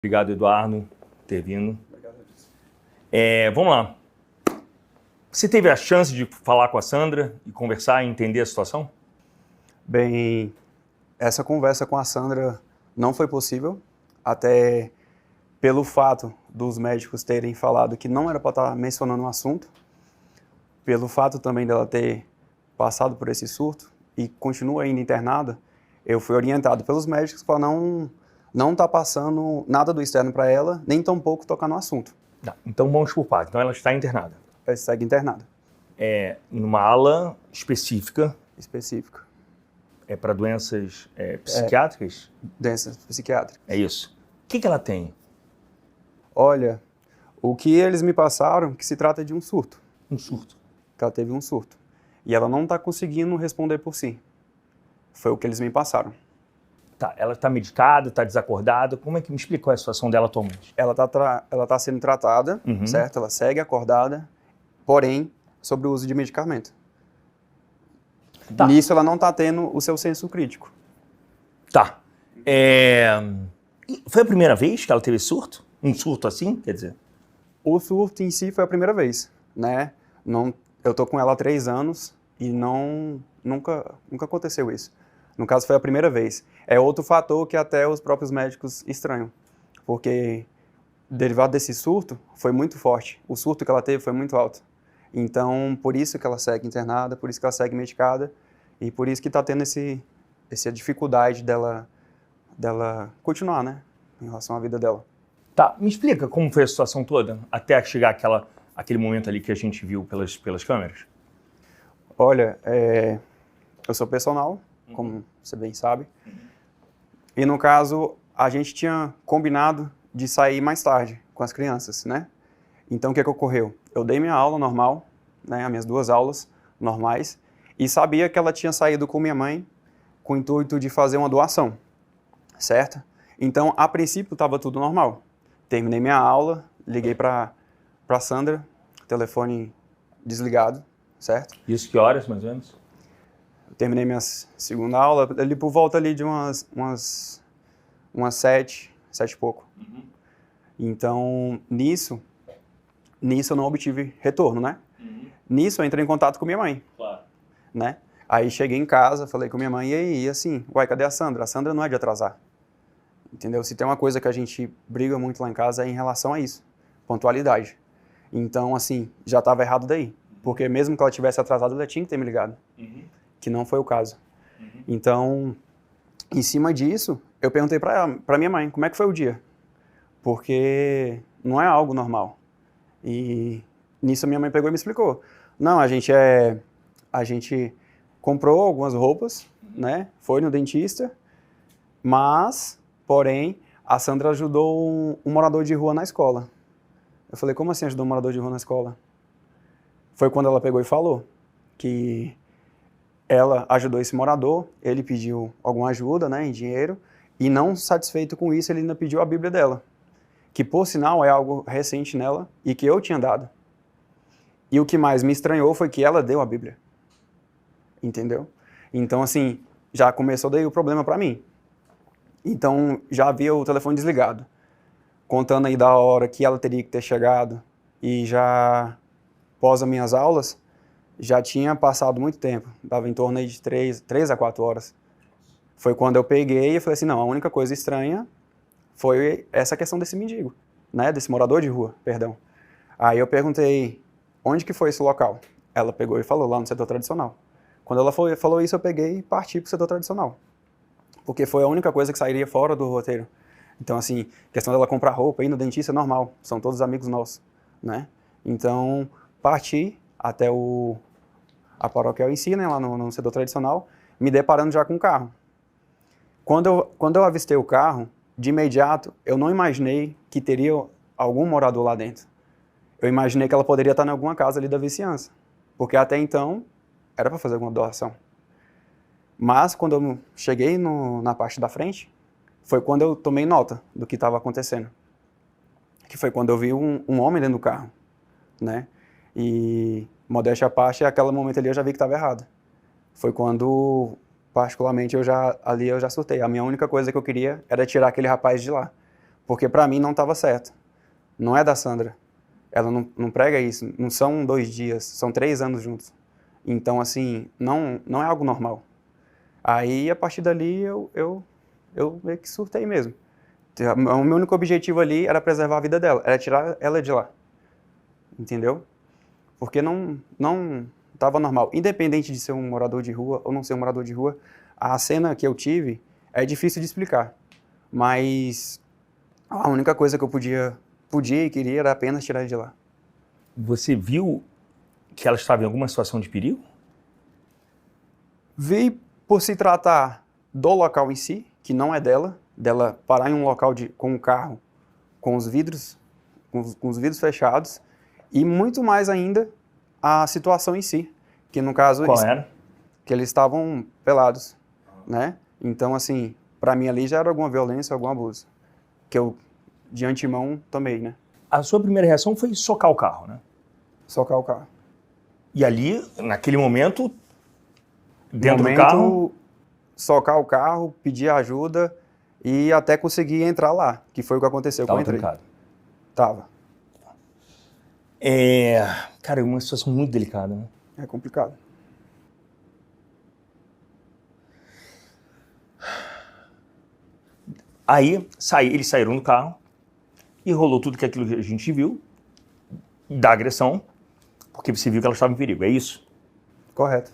Obrigado, Eduardo, por ter vindo. Obrigado, Edson. Vamos lá. Você teve a chance de falar com a Sandra e conversar e entender a situação? Bem, essa conversa com a Sandra não foi possível, até pelo fato dos médicos terem falado que não era para estar mencionando o assunto, pelo fato também dela ter passado por esse surto e continua ainda internada, eu fui orientado pelos médicos para não estar passando nada do externo para ela, nem tampouco tocar no assunto. Tá, então vamos por partes. Então ela está internada. Ela segue internada. Numa ala específica. Específica. É para doenças psiquiátricas? Doenças psiquiátricas. É isso. O que ela tem? Olha, o que eles me passaram que se trata de um surto. Um surto. Que ela teve um surto. E ela não está conseguindo responder por si. Foi o que eles me passaram. Tá, ela está medicada, está desacordada. Como é que me explicou a situação dela atualmente? Ela tá sendo tratada, certo? Ela segue acordada, porém, sobre o uso de medicamento. Tá. Nisso ela não está tendo o seu senso crítico. Tá. Foi a primeira vez que ela teve surto? Um surto assim, quer dizer? O surto em si foi a primeira vez, né? Eu tô com ela há 3 anos e nunca aconteceu isso. No caso, foi a primeira vez. É outro fator que até os próprios médicos estranham, porque derivado desse surto foi muito forte. O surto que ela teve foi muito alto. Então, por isso que ela segue internada, por isso que ela segue medicada e por isso que está tendo essa dificuldade dela continuar, né? Em relação à vida dela. Tá, me explica como foi a situação toda até chegar aquele momento ali que a gente viu pelas câmeras. Olha, eu sou personal, como você bem sabe, e no caso a gente tinha combinado de sair mais tarde com as crianças, né? Então o que ocorreu? Eu dei minha aula normal, né, as minhas 2 aulas normais, e sabia que ela tinha saído com minha mãe com o intuito de fazer uma doação, certo? Então, a princípio, estava tudo normal. Terminei minha aula, liguei para Sandra, telefone desligado, certo? Isso que horas, mais ou menos? Terminei minha segunda aula, ali por volta ali de umas 7 e pouco. Então, nisso eu não obtive retorno, né? Nisso eu entrei em contato com minha mãe. Claro. Né? Aí cheguei em casa, falei com minha mãe, e assim, uai, cadê a Sandra? A Sandra não é de atrasar. Entendeu? Se tem uma coisa que a gente briga muito lá em casa é em relação a isso, pontualidade. Então, assim, já estava errado daí. Porque mesmo que ela tivesse atrasado, ela tinha que ter me ligado. Que não foi o caso. Então, em cima disso, eu perguntei para minha mãe, como é que foi o dia? Porque não é algo normal. E nisso a minha mãe pegou e me explicou. Não, a gente comprou algumas roupas, né? Foi no dentista, mas, porém, a Sandra ajudou um morador de rua na escola. Eu falei, como assim ajudou um morador de rua na escola? Foi quando ela pegou e falou que ela ajudou esse morador, ele pediu alguma ajuda, né, em dinheiro, e não satisfeito com isso, ele ainda pediu a Bíblia dela, que por sinal é algo recente nela e que eu tinha dado. E o que mais me estranhou foi que ela deu a Bíblia. Entendeu? Então, assim, já começou daí o problema para mim. Então, já havia o telefone desligado, contando aí da hora que ela teria que ter chegado e já, após as minhas aulas, já tinha passado muito tempo, dava em torno aí de 3 a 4 horas. Foi quando eu peguei e falei assim, não, a única coisa estranha foi essa questão desse mendigo, né, desse morador de rua, perdão. Aí eu perguntei, onde que foi esse local? Ela pegou e falou, lá no setor tradicional. Quando ela falou isso, eu peguei e parti para o setor tradicional. Porque foi a única coisa que sairia fora do roteiro. Então, assim, questão dela comprar roupa, ir no dentista é normal, são todos amigos nossos, né? Então, parti até a paróquia em si, né, lá no setor tradicional, me deparando já com o carro. Quando eu avistei o carro, de imediato, eu não imaginei que teria algum morador lá dentro. Eu imaginei que ela poderia estar em alguma casa ali da vizinhança, porque até então era para fazer alguma doação. Mas quando eu cheguei na parte da frente, foi quando eu tomei nota do que estava acontecendo. Que foi quando eu vi um homem dentro do carro, né? E, modéstia à parte, aquele momento ali eu já vi que estava errado. Foi quando, particularmente, eu já surtei. A minha única coisa que eu queria era tirar aquele rapaz de lá. Porque para mim não estava certo. Não é da Sandra. Ela não prega isso. Não são 2 dias, são 3 anos juntos. Então, assim, não é algo normal. Aí, a partir dali, eu meio que surtei mesmo. O meu único objetivo ali era preservar a vida dela, era tirar ela de lá. Entendeu? Porque não estava normal. Independente de ser um morador de rua ou não ser um morador de rua, a cena que eu tive é difícil de explicar. Mas a única coisa que eu podia e queria era apenas tirar ela de lá. Você viu que ela estava em alguma situação de perigo? Vi por se tratar do local em si, que não é dela parar em um local com um carro com os vidros fechados, e muito mais ainda a situação em si, que no caso Qual era? que eles estavam pelados, né? Então, assim, para mim ali já era alguma violência, algum abuso, que eu de antemão tomei, né? A sua primeira reação foi socar o carro, né? Socar o carro. E ali, naquele momento, dentro do carro... Socar o carro, pedir ajuda e até conseguir entrar lá, que foi o que aconteceu quando eu entrei. Trancado. Tava. Cara, é uma situação muito delicada, né? É complicado. Aí, eles saíram do carro e rolou tudo aquilo que a gente viu da agressão, porque você viu que ela estava em perigo, é isso? Correto.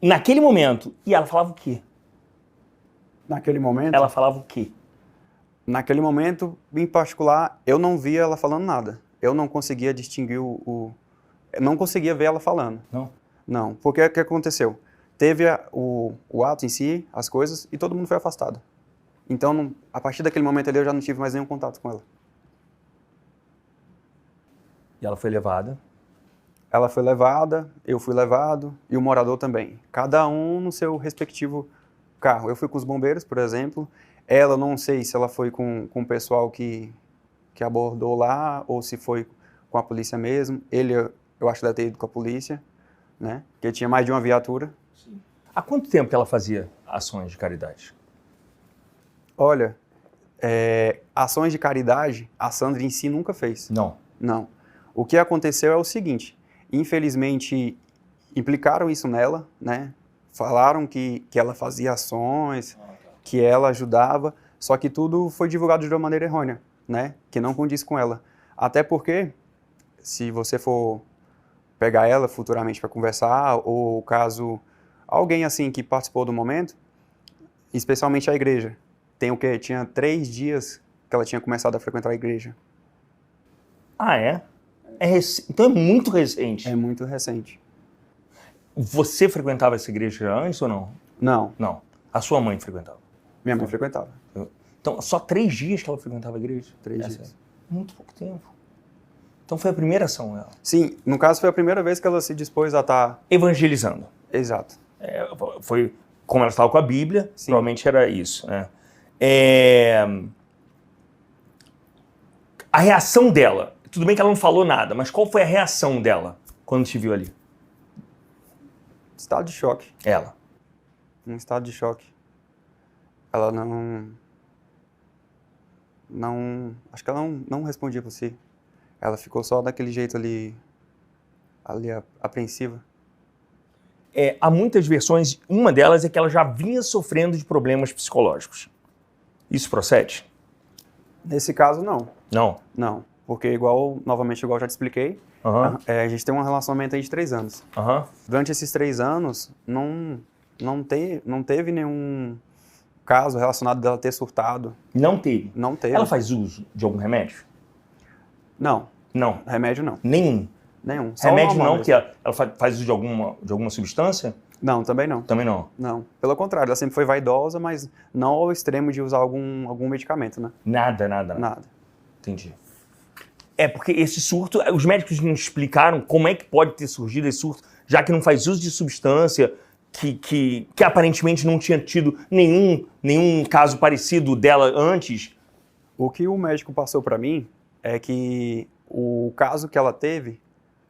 Naquele momento, e ela falava o quê? Naquele momento? Ela falava o quê? Naquele momento, em particular, eu não via ela falando nada. Eu não conseguia distinguir eu não conseguia ver ela falando. Não? Não, porque o que aconteceu? Teve o ato em si, as coisas, e todo mundo foi afastado. Então, a partir daquele momento ali, eu já não tive mais nenhum contato com ela. E ela foi levada. Ela foi levada, eu fui levado, e o morador também. Cada um no seu respectivo carro. Eu fui com os bombeiros, por exemplo. Ela, não sei se ela foi com o pessoal que abordou lá, ou se foi com a polícia mesmo. Ele, eu acho que deve ter ido com a polícia, né? Porque tinha mais de uma viatura. Sim. Há quanto tempo que ela fazia ações de caridade? Olha, ações de caridade, a Sandra em si nunca fez. Não. Não. O que aconteceu é o seguinte, infelizmente, implicaram isso nela, né? Falaram que ela fazia ações, que ela ajudava, só que tudo foi divulgado de uma maneira errônea, né? Que não condiz com ela. Até porque, se você for pegar ela futuramente para conversar, ou caso alguém assim que participou do momento, especialmente a igreja, tem o quê? Tinha 3 dias que ela tinha começado a frequentar a igreja. Ah, é? Então é muito recente. É muito recente. Você frequentava essa igreja antes ou não? Não. Não. A sua mãe frequentava? Minha mãe frequentava. Então, só 3 dias que ela frequentava a igreja? 3 dias. Muito pouco tempo. Então foi a primeira ação dela. Sim, no caso foi a primeira vez que ela se dispôs a estar... Evangelizando. Exato. Foi como ela estava com a Bíblia, sim, provavelmente era isso, né? A reação dela, tudo bem que ela não falou nada, mas qual foi a reação dela quando te viu ali? Estado de choque. Ela. Um estado de choque. Ela acho que ela não respondia por si. Ela ficou só daquele jeito ali apreensiva. Há muitas versões, uma delas é que ela já vinha sofrendo de problemas psicológicos. Isso procede? Nesse caso, não. Não? Não, porque novamente, igual eu já te expliquei, a gente tem um relacionamento aí de 3 anos. Durante esses 3 anos, não teve nenhum caso relacionado dela ter surtado. Não teve? Não teve. Ela faz uso de algum remédio? Não. Não? Remédio não. Nenhum? Nenhum. Só Remédio não, mesmo. que ela faz uso de alguma substância? Não, também não. Também não? Não. Pelo contrário, ela sempre foi vaidosa, mas não ao extremo de usar algum medicamento, né? Nada. Nada. Entendi. Porque esse surto, os médicos não explicaram como é que pode ter surgido esse surto, já que não faz uso de substância, que aparentemente não tinha tido nenhum caso parecido dela antes. O que o médico passou para mim é que o caso que ela teve,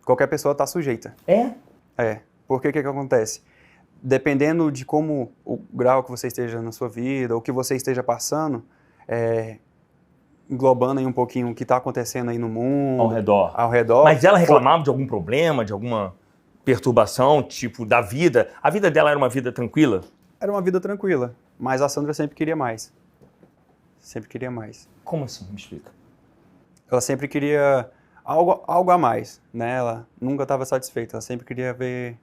qualquer pessoa está sujeita. Porque o que acontece? Dependendo de como o grau que você esteja na sua vida, ou que você esteja passando, englobando aí um pouquinho o que está acontecendo aí no mundo, ao redor. Mas ela foi- reclamava de algum problema, de alguma perturbação, tipo, da vida? A vida dela era uma vida tranquila? Era uma vida tranquila, mas a Sandra sempre queria mais. Sempre queria mais. Como assim? Me explica. Ela sempre queria algo a mais, né? Ela nunca estava satisfeita, ela sempre queria ver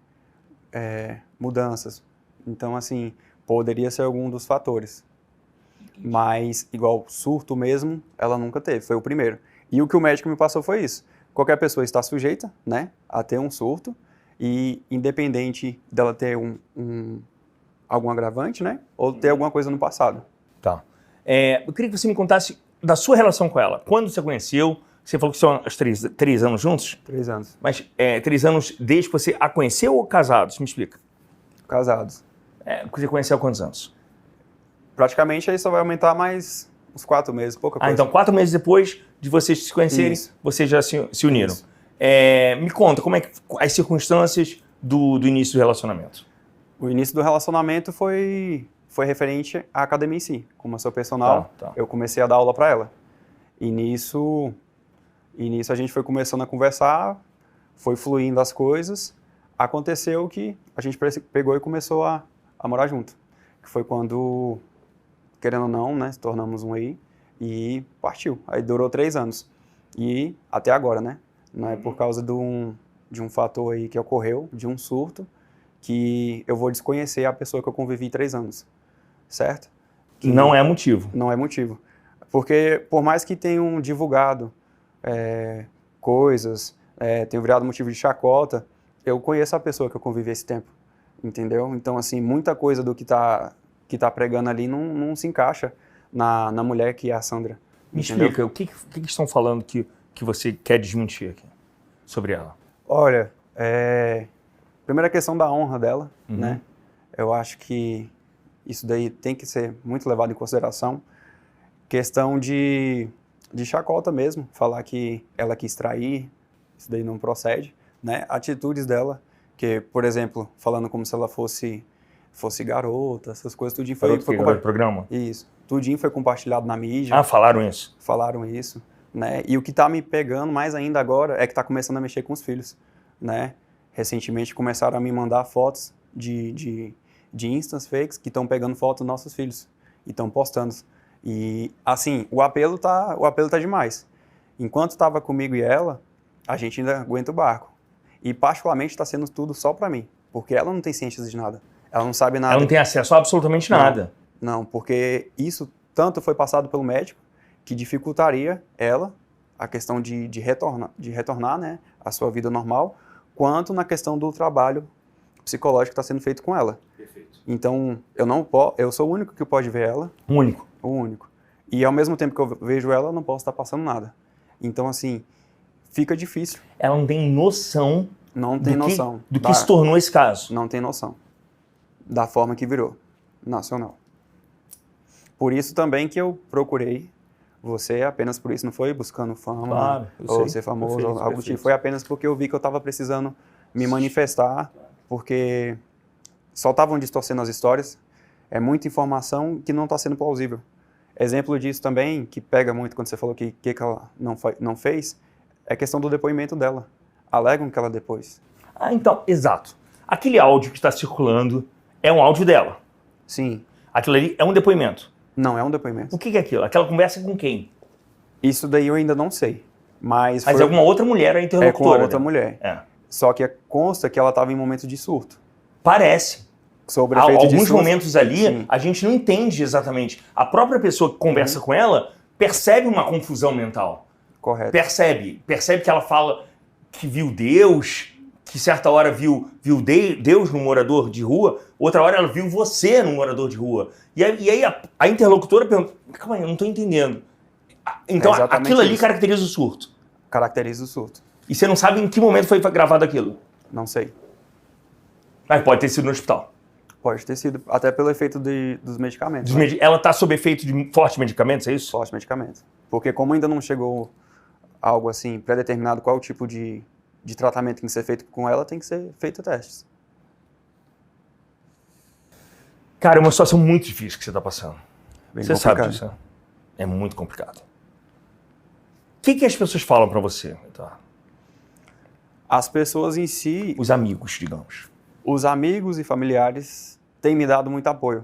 mudanças. Então, assim, poderia ser algum dos fatores. Mas, igual surto mesmo, ela nunca teve, foi o primeiro. E o que o médico me passou foi isso. Qualquer pessoa está sujeita, né, a ter um surto, e independente dela ter algum agravante, né, ou ter alguma coisa no passado. Tá. Eu queria que você me contasse da sua relação com ela. Quando você conheceu? Você falou que são os 3 anos juntos? 3 anos. Mas 3 anos desde que você a conheceu ou casados? Me explica. Casados. Você conheceu há quantos anos? Praticamente aí só vai aumentar mais uns 4 meses, pouca coisa. Então 4 meses depois de vocês se conhecerem, Isso. vocês já se uniram. Isso. Me conta, como é que as circunstâncias do início do relacionamento? O início do relacionamento foi referente à academia em si. Como eu sou personal, Tá. eu comecei a dar aula para ela. E nisso a gente foi começando a conversar, foi fluindo as coisas. Aconteceu que a gente pegou e começou a morar junto. Que foi quando, querendo ou não, né, se tornamos um aí e partiu. Aí durou 3 anos. E até agora, né? Não é por causa de um fator aí que ocorreu, de um surto, que eu vou desconhecer a pessoa que eu convivi 3 anos. Certo? Que Não é motivo. Não é motivo. Porque por mais que tenham divulgado coisas, tenham virado motivo de chacota, eu conheço a pessoa que eu convivi esse tempo. Entendeu? Então, assim, muita coisa do que tá pregando ali não se encaixa na mulher que é a Sandra. Me Entendeu? explica, o que estão falando que você quer desmentir aqui sobre ela? Olha, primeira questão da honra dela, né? Eu acho que isso daí tem que ser muito levado em consideração. Questão de chacota mesmo, falar que ela quis trair, isso daí não procede, né? Atitudes dela, que, por exemplo, falando como se ela fosse garota, essas coisas, tudinho foi Garota programa? Isso, tudinho foi compartilhado na mídia. Falaram isso? Falaram isso, né? E o que tá me pegando mais ainda agora é que tá começando a mexer com os filhos, né? Recentemente começaram a me mandar fotos de instas fakes que estão pegando fotos dos nossos filhos e estão postando. E, assim, o apelo tá demais. Enquanto estava comigo e ela, a gente ainda aguenta o barco. E, particularmente, está sendo tudo só para mim, porque ela não tem ciência de nada. Ela não sabe nada. Ela não tem acesso a absolutamente nada. Não, porque isso tanto foi passado pelo médico que dificultaria ela a questão de retornar, né, à sua vida normal, quanto na questão do trabalho psicológico que está sendo feito com ela. Perfeito. Então, eu sou o único que pode ver ela. Único. O único. E ao mesmo tempo que eu vejo ela, eu não posso estar passando nada. Então, assim, fica difícil. Ela não tem noção. Não tem noção. Do que se tornou esse caso. Não tem noção. Da forma que virou. Nacional. Por isso também que eu procurei você, apenas por isso, não foi buscando fama, claro, ou ser famoso, ou algo do tipo. Foi apenas porque eu vi que eu estava precisando me manifestar, porque só estavam distorcendo as histórias. É muita informação que não está sendo plausível. Exemplo disso também, que pega muito quando você falou que ela não fez, é a questão do depoimento dela. Alegam que ela depois. Então, exato. Aquele áudio que está circulando é um áudio dela. Sim. Aquilo ali é um depoimento. Não é um depoimento. O que é aquilo? Aquela conversa com quem? Isso daí eu ainda não sei. Mas é alguma outra mulher a interlocutora. É com a outra mulher. Só que consta que ela estava em momento de surto. Parece. Sobre efeito de alguns surto. momentos ali, Sim. a gente não entende exatamente. A própria pessoa que conversa com ela percebe uma confusão mental. Correto. Percebe que ela fala que viu Deus, que certa hora viu Deus no morador de rua, outra hora ela viu você no morador de rua. E aí a interlocutora pergunta, calma aí, eu não estou entendendo. Então aquilo ali caracteriza o surto. Caracteriza o surto. E você não sabe em que momento foi gravado aquilo? Não sei. Mas pode ter sido no hospital. Pode ter sido, até pelo efeito dos medicamentos. Ela está sob efeito de fortes medicamentos, é isso? Fortes medicamentos. Porque como ainda não chegou algo assim pré-determinado qual o tipo de tratamento que tem que ser feito com ela, tem que ser feito testes. Cara, é uma situação muito difícil que você está passando. Bem você complicado. sabe disso, né? É muito complicado. que as pessoas falam pra você? Tá. As pessoas em si, Os amigos, digamos. os amigos e familiares têm me dado muito apoio.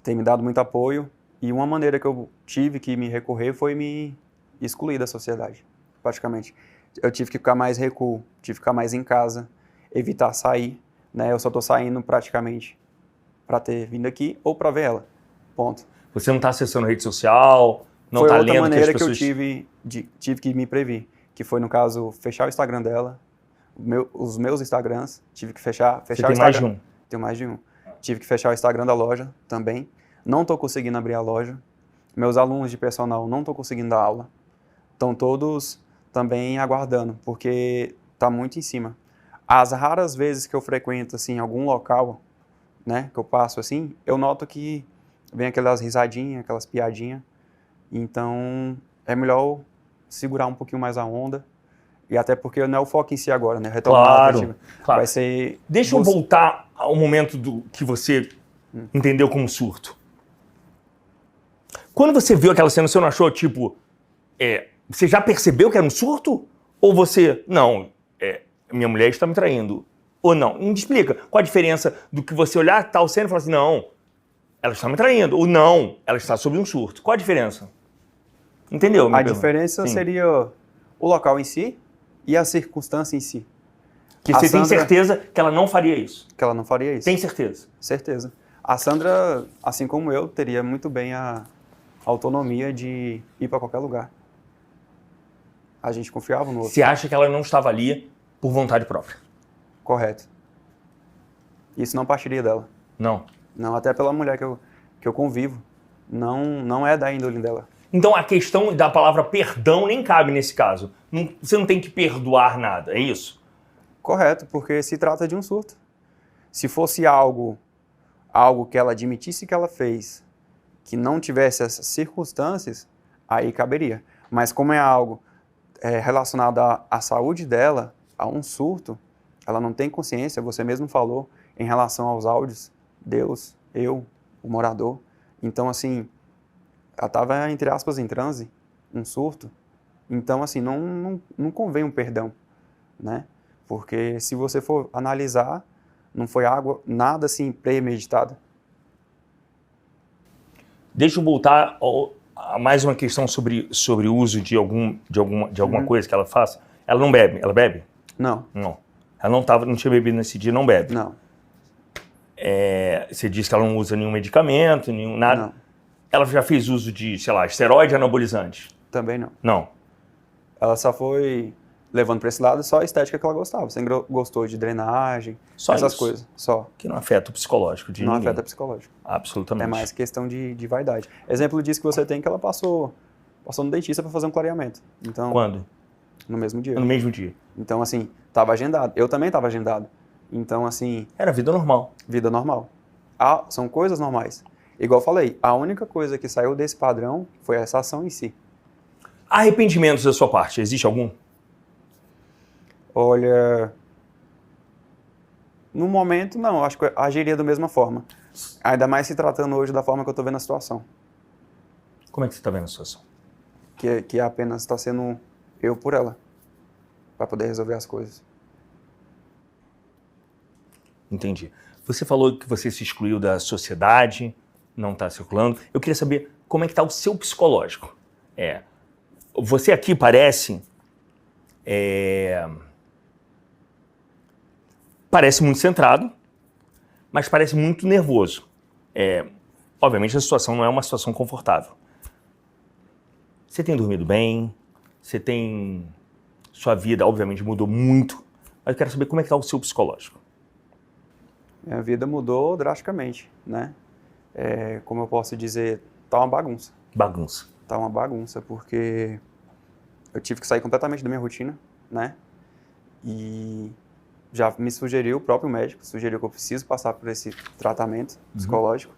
Têm me dado muito apoio e uma maneira que eu tive que me recorrer foi me excluir da sociedade, praticamente. Eu tive que ficar mais recuo, tive que ficar mais em casa, evitar sair, né? Eu só tô saindo praticamente para ter vindo aqui ou para ver ela, ponto. Você não tá acessando rede social, não Foi tá outra lendo que as maneira que eu pessoas... tive que me prevenir, que foi, no caso, fechar o Instagram dela, os meus Instagrams, tive que fechar Você o tem Instagram. mais de um. Tenho mais de um. Tive que fechar o Instagram da loja também. Não estou conseguindo abrir a loja. Meus alunos de personal não estou conseguindo dar aula. Estão todos também aguardando, porque está muito em cima. As raras vezes que eu frequento assim algum local, né, que eu passo assim, eu noto que vem aquelas risadinhas, aquelas piadinhas. Então, é melhor eu segurar um pouquinho mais a onda. E até porque não é o foco em si agora, né? Retomar a Claro, objetiva. claro. Vai ser... Deixa eu voltar ao momento do que você entendeu como surto. Quando você viu aquela cena, você não achou, tipo, você já percebeu que era um surto? Ou você, não, minha mulher está me traindo? Ou não? Me explica, qual a diferença do que você olhar tal cena e falar assim, não, ela está me traindo, ou não, ela está sob um surto. Qual a diferença? Entendeu? A diferença seria o local em si e a circunstância em si. Que você tem certeza que ela não faria isso. Que ela não faria isso. Tem certeza? Certeza. A Sandra, assim como eu, teria muito bem a autonomia de ir para qualquer lugar. A gente confiava no outro. Você acha que ela não estava ali por vontade própria? Correto. Isso não partiria dela. Não. Não, até pela mulher que eu convivo. Não é da índole dela. Então a questão da palavra perdão nem cabe nesse caso. Você não tem que perdoar nada, é isso? Correto, porque se trata de um surto. Se fosse algo que ela admitisse que ela fez, que não tivesse essas circunstâncias, aí caberia. Mas como é algo relacionado à saúde dela, a um surto, ela não tem consciência, você mesmo falou, em relação aos áudios, Deus, eu, o morador. Então, assim, ela estava, entre aspas, em transe, um surto. Então, assim, não convém um perdão, né? Porque se você for analisar, não foi nada assim premeditado. Deixa eu voltar a mais uma questão sobre o uso de alguma coisa que ela faça. Ela não bebe? Ela bebe? Não. Não. Ela não tinha bebido nesse dia, não bebe? Não. Você disse que ela não usa nenhum medicamento, nada? Não. Ela já fez uso de, sei lá, esteroide anabolizante? Também não. Não. Ela só foi levando para esse lado só a estética que ela gostava. Você gostou de drenagem, Só essas isso. coisas. Só. Que não afeta o psicológico de Não ninguém. afeta psicológico. Absolutamente. É mais questão de vaidade. Exemplo disso que você tem que ela passou no dentista para fazer um clareamento. Então, Quando? no mesmo dia. No mesmo dia. Então, assim, estava agendado. Eu também estava agendado. Então, assim, Era vida normal. vida normal. São coisas normais. Igual eu falei, a única coisa que saiu desse padrão foi essa ação em si. Arrependimentos da sua parte, existe algum? Olha, no momento, não. Acho que eu agiria da mesma forma. Ainda mais se tratando hoje da forma que eu estou vendo a situação. Como é que você está vendo a situação? Que apenas está sendo eu por ela. Para poder resolver as coisas. Entendi. Você falou que você se excluiu da sociedade, não está circulando. Eu queria saber como é que está o seu psicológico. Você aqui parece... Parece muito centrado, mas parece muito nervoso. Obviamente a situação não é uma situação confortável. Você tem dormido bem? Você tem... Sua vida, obviamente, mudou muito. Mas eu quero saber como é que está o seu psicológico. Minha vida mudou drasticamente, né? Como eu posso dizer, tá uma bagunça. Bagunça. Tá uma bagunça, porque eu tive que sair completamente da minha rotina, né? E já me sugeriu, o próprio médico sugeriu que eu preciso passar por esse tratamento psicológico.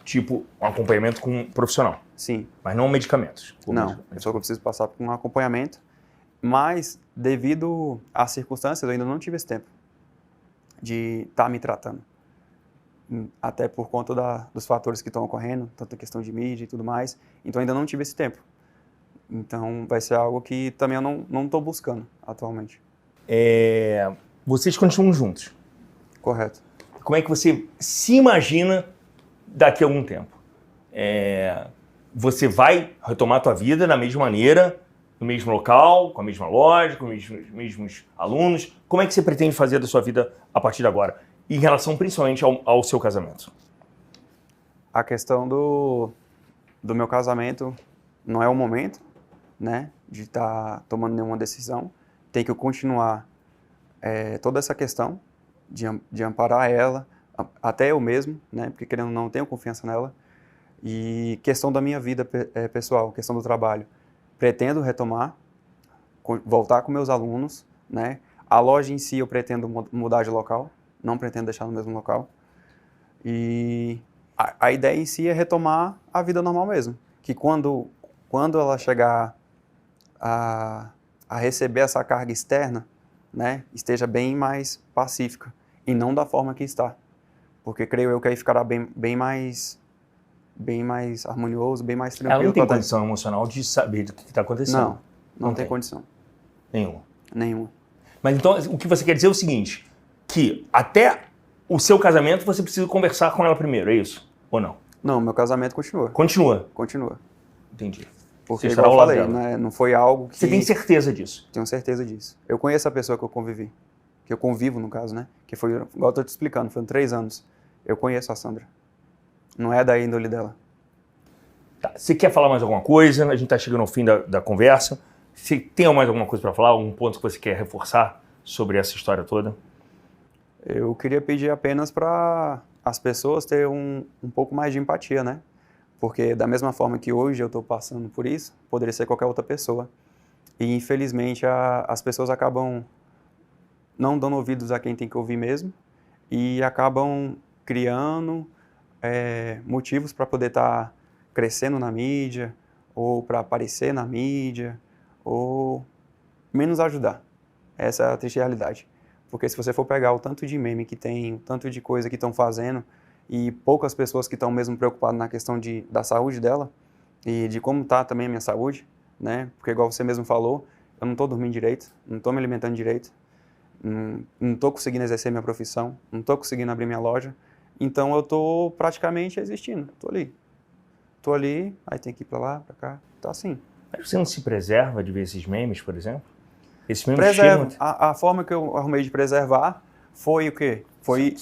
Tipo, um acompanhamento com um profissional. Sim. Mas não medicamentos. Não, só que eu preciso passar por um acompanhamento. Mas, devido às circunstâncias, eu ainda não tive esse tempo de estar me tratando. Até por conta dos fatores que estão ocorrendo, tanto a questão de mídia e tudo mais. Então, ainda não tive esse tempo. Então, vai ser algo que também eu não estou buscando atualmente. Vocês continuam juntos. Correto. Como é que você se imagina daqui a algum tempo? Você vai retomar a tua vida da mesma maneira, no mesmo local, com a mesma loja, com os mesmos alunos? Como é que você pretende fazer da sua vida a partir de agora? Em relação principalmente ao seu casamento. A questão do meu casamento não é o momento, né, de estar tomando nenhuma decisão. Tem que continuar toda essa questão de amparar ela, até eu mesmo, né, porque querendo ou não, tenho confiança nela. E questão da minha vida pessoal, questão do trabalho. Pretendo retomar, voltar com meus alunos, né? A loja em si eu pretendo mudar de local, não pretendo deixar no mesmo local. E a ideia em si é retomar a vida normal mesmo. Que quando ela chegar a receber essa carga externa, né, esteja bem mais pacífica e não da forma que está. Porque creio eu que aí ficará bem mais harmonioso, bem mais tranquilo. Ela não tem condição emocional de saber do que está acontecendo. Não tem condição. Nenhuma. Mas então, o que você quer dizer é o seguinte, que até o seu casamento você precisa conversar com ela primeiro, é isso? Ou não? Não, meu casamento continua. Continua? Entendi. Porque, igual eu falei, né, não foi algo que... Você tem certeza disso? Tenho certeza disso. Eu conheço a pessoa que eu convivi. Que eu convivo, no caso, né? Que foi, igual eu tô te explicando, foram 3 anos. Eu conheço a Sandra. Não é da índole dela. Tá. Você quer falar mais alguma coisa? A gente está chegando ao fim da conversa. Você tem mais alguma coisa para falar? Algum ponto que você quer reforçar sobre essa história toda? Eu queria pedir apenas para as pessoas terem um pouco mais de empatia, né? Porque da mesma forma que hoje eu estou passando por isso, poderia ser qualquer outra pessoa. E infelizmente as pessoas acabam não dando ouvidos a quem tem que ouvir mesmo e acabam criando motivos para poder estar crescendo na mídia ou para aparecer na mídia ou menos ajudar. Essa é a triste realidade. Porque se você for pegar o tanto de meme que tem, o tanto de coisa que estão fazendo e poucas pessoas que estão mesmo preocupadas na questão da saúde dela e de como está também a minha saúde, né? Porque igual você mesmo falou, eu não estou dormindo direito, não estou me alimentando direito, não estou conseguindo exercer minha profissão, não estou conseguindo abrir minha loja, então eu estou praticamente existindo, estou ali, aí tem que ir para lá, para cá, tá assim. Mas você não se preserva de ver esses memes, por exemplo? Esses memes Preservo. A forma que eu arrumei de preservar foi o quê? Foi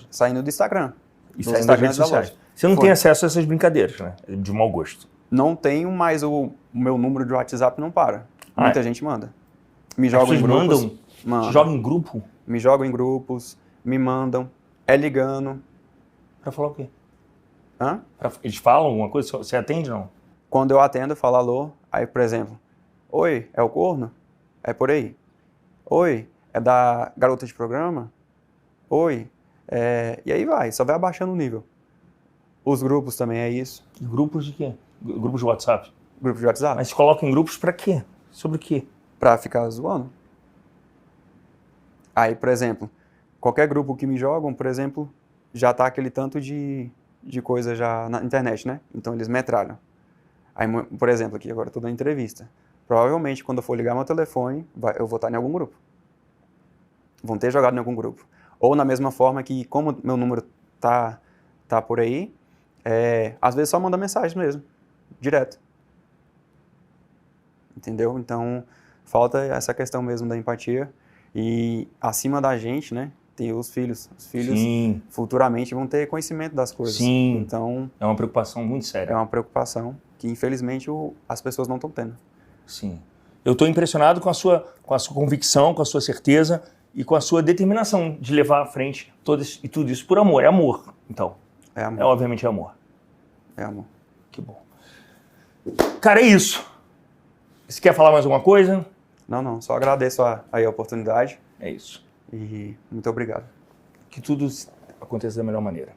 saindo do Instagram. E saindo das redes sociais. Você não tem acesso a essas brincadeiras, né? De mau gosto. Não tenho, mas o meu número de WhatsApp não para. Muita gente manda. Me jogam em grupos. Te jogam em grupo? Me jogam em grupos, me mandam, ligando. Pra falar o quê? Hã? Eles falam alguma coisa? Você atende ou não? Quando eu atendo, eu falo alô. Aí, por exemplo, oi, é o corno? É por aí. Oi, é da garota de programa? Oi. E aí só vai abaixando o nível. Os grupos também é isso. Grupos de quê? Grupos de WhatsApp? Grupos de WhatsApp. Mas coloca em grupos pra quê? Sobre o quê? Pra ficar zoando. Aí, por exemplo, qualquer grupo que me jogam, por exemplo, já tá aquele tanto de coisa já na internet, né? Então eles metralham. Aí, por exemplo, aqui agora eu tô dando entrevista. Provavelmente, quando eu for ligar meu telefone, eu vou estar em algum grupo. Vão ter jogado em algum grupo. Ou na mesma forma que, como meu número tá por aí, às vezes só manda mensagem mesmo, direto. Entendeu? Então, falta essa questão mesmo da empatia. E acima da gente, né, tem os filhos. Os filhos Sim. futuramente vão ter conhecimento das coisas. Sim. Então, é uma preocupação muito séria. É uma preocupação que, infelizmente, as pessoas não estão tendo. Sim. Eu estou impressionado com a sua convicção, com a sua certeza e com a sua determinação de levar à frente tudo isso por amor. É amor, então. É amor. Obviamente é amor. É amor. Que bom. Cara, é isso. Você quer falar mais alguma coisa? Não. Só agradeço aí a oportunidade. É isso. E muito obrigado. Que tudo aconteça da melhor maneira.